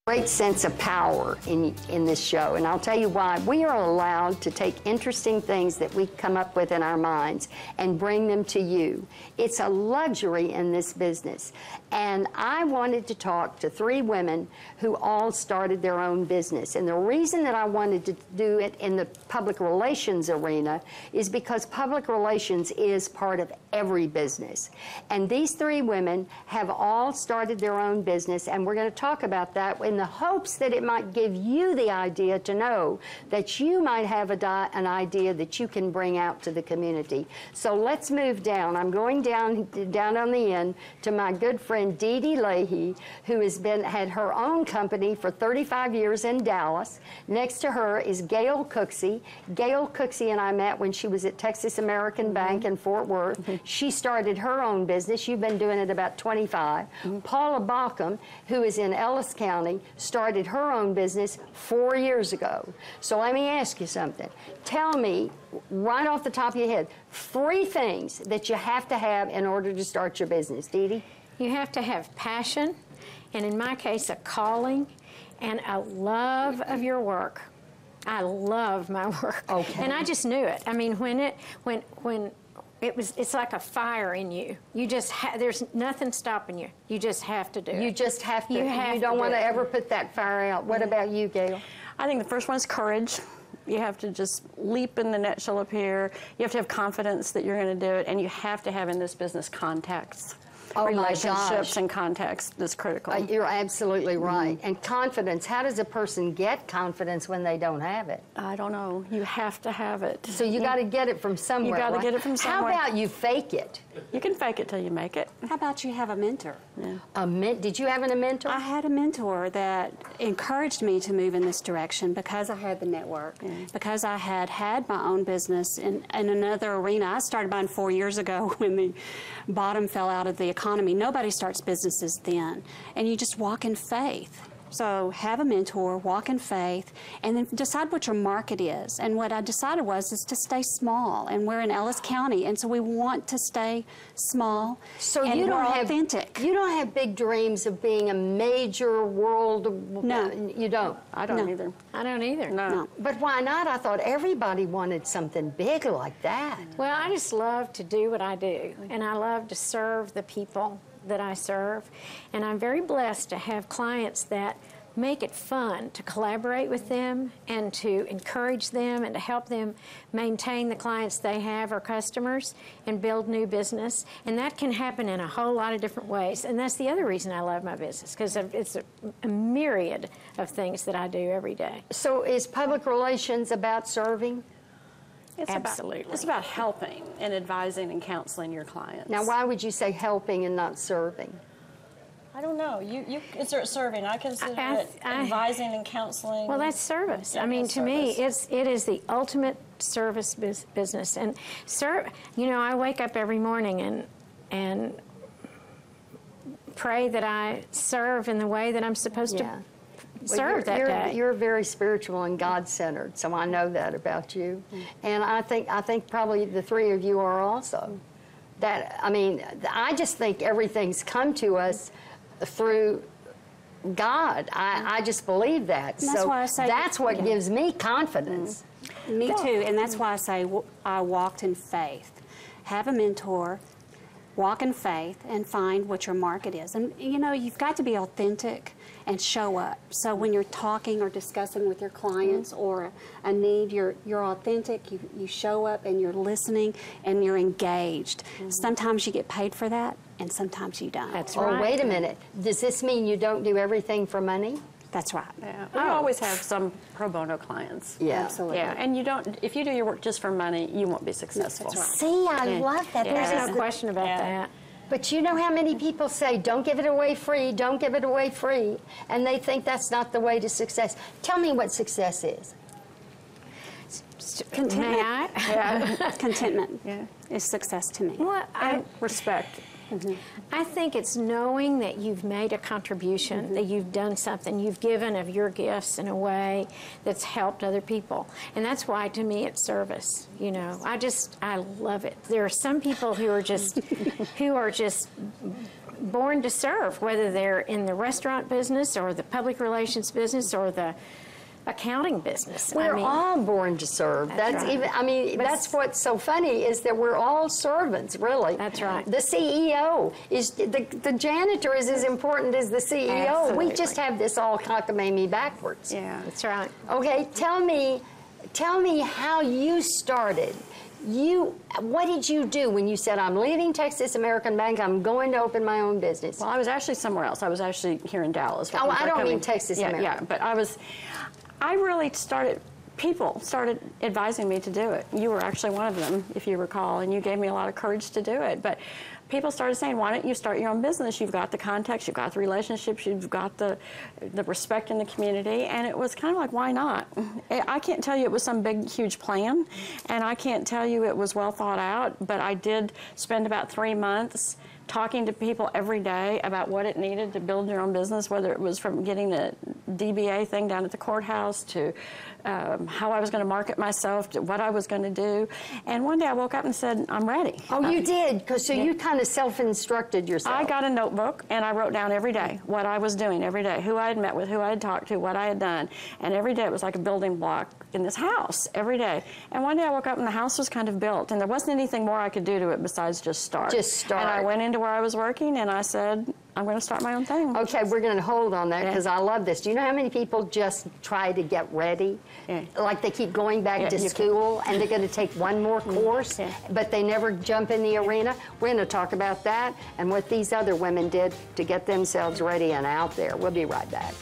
Great sense of power in this show, and I'll tell you why. We are allowed to take interesting things that we come up with in our minds and bring them to you. It's a luxury in this business, and I wanted to talk to 3 women who all started their own business, and the reason that I wanted to do it in the public relations arena is because public relations is part of every business, and these 3 women have all started their own business, and we're going to talk about that in the hopes that it might give you the idea to know that you might have an idea that you can bring out to the community. So let's move down. I'm going down on the end to my good friend Dee Dee Leahy, who had her own company for 35 years in Dallas. Next to her is Gail Cooksey. Gail Cooksey and I met when she was at Texas American Bank in Fort Worth. She started her own business. You've been doing it about 25. Paula Baucom, who is in Ellis County, started her own business 4 years ago. So let me ask you something. Tell me, right off the top of your head, 3 things that you have to have in order to start your business. Dee Dee? You have to have passion, and in my case, a calling and a love of your work. I love my work. Okay. And I just knew it. I mean, it's like a fire in you. You just there's nothing stopping you. You just have to do it. You just have to. You don't want to ever put that fire out. What about you, Gail? I think the first one is courage. You have to just leap in the nutshell up here. You have to have confidence that you're going to do it, and you have to have in this business contacts. Oh, relationships and contacts is critical. You're absolutely right. And confidence, how does a person get confidence when they don't have it? I don't know. You have to have it. So you got to get it from somewhere. You got to get it from somewhere. How about you fake it? You can fake it till you make it. How about you have a mentor? Yeah. Did you have a mentor? I had a mentor that encouraged me to move in this direction because I had the network, because I had my own business in another arena. I started mine 4 years ago when the bottom fell out of the economy. Nobody starts businesses then, and you just walk in faith. So have a mentor, walk in faith, and then decide what your market is. And what I decided is to stay small. And we're in Ellis County, and so we want to stay small. So and you don't have authentic. You don't have big dreams of being a major world. No, you don't. I don't either. I don't either. No. But why not? I thought everybody wanted something big like that. Well, I just love to do what I do, and I love to serve the people that I serve, and I'm very blessed to have clients that make it fun to collaborate with them and to encourage them and to help them maintain the clients they have or customers and build new business. And that can happen in a whole lot of different ways. And that's the other reason I love my business, because it's a myriad of things that I do every day. So is public relations about serving? Absolutely. It's about helping and advising and counseling your clients. Now, why would you say helping and not serving? I don't know. You consider serving. I consider it advising and counseling. Well, that's service. I mean, to me, it is the ultimate service business. And I wake up every morning and pray that I serve in the way that I'm supposed to serve that day. You're very spiritual and God-centered, so I know that about you. And I think probably the 3 of you are also. I just think everything's come to us through God. I just believe that. And that's why I say that's what gives me confidence. Me too, and that's why I say I walked in faith. Have a mentor, walk in faith, and find what your market is. And you've got to be authentic and show up. So when you're talking or discussing with your clients or a need, you're authentic, you show up and you're listening and you're engaged. Sometimes you get paid for that and sometimes you don't. That's right. Oh, wait a minute. Does this mean you don't do everything for money? That's right. Yeah. We always have some pro bono clients. Yeah. Absolutely. Yeah, and if you do your work just for money, you won't be successful. That's right. See, I love that. There's no question about that. But you know how many people say, don't give it away free, don't give it away free, and they think that's not the way to success. Tell me what success is. Contentment. May I? Contentment is success to me. Well, Respect. I think it's knowing that you've made a contribution, that you've done something, you've given of your gifts in a way that's helped other people. And that's why, to me, it's service. I love it. There are some people who are just born to serve, whether they're in the restaurant business or the public relations business or the accounting business. We're all born to serve. That's right. even, I mean, that's what's so funny is that we're all servants, really. That's right. The CEO is, the janitor is as important as the CEO. Absolutely. We just have this all cockamamie backwards. Yeah. That's right. Okay, tell me how you started. What did you do when you said, I'm leaving Texas American Bank, I'm going to open my own business? Well, I was actually somewhere else. I was actually here in Dallas. Oh, I don't mean Texas American. Yeah, but I really people started advising me to do it. You were actually one of them, if you recall, and you gave me a lot of courage to do it. But people started saying, why don't you start your own business? You've got the contacts, you've got the relationships, you've got the respect in the community, and it was kind of like, why not? I can't tell you it was some big, huge plan, and I can't tell you it was well thought out, but I did spend about 3 months talking to people every day about what it needed to build your own business, whether it was from getting the DBA thing down at the courthouse to how I was going to market myself, to what I was going to do. And one day I woke up and said, I'm ready. Oh, you did? Because you kind of self-instructed yourself. I got a notebook and I wrote down every day what I was doing every day, who I had met with, who I had talked to, what I had done. And every day it was like a building block in this house, every day. And one day I woke up and the house was kind of built and there wasn't anything more I could do to it besides just start. Just start. And I went into where I was working and I said, I'm going to start my own thing. Okay, we're going to hold on that because I love this. Do you know how many people just try to get ready? Yeah. Like they keep going back to school and they're going to take one more course, but they never jump in the arena? We're going to talk about that and what these other women did to get themselves ready and out there. We'll be right back.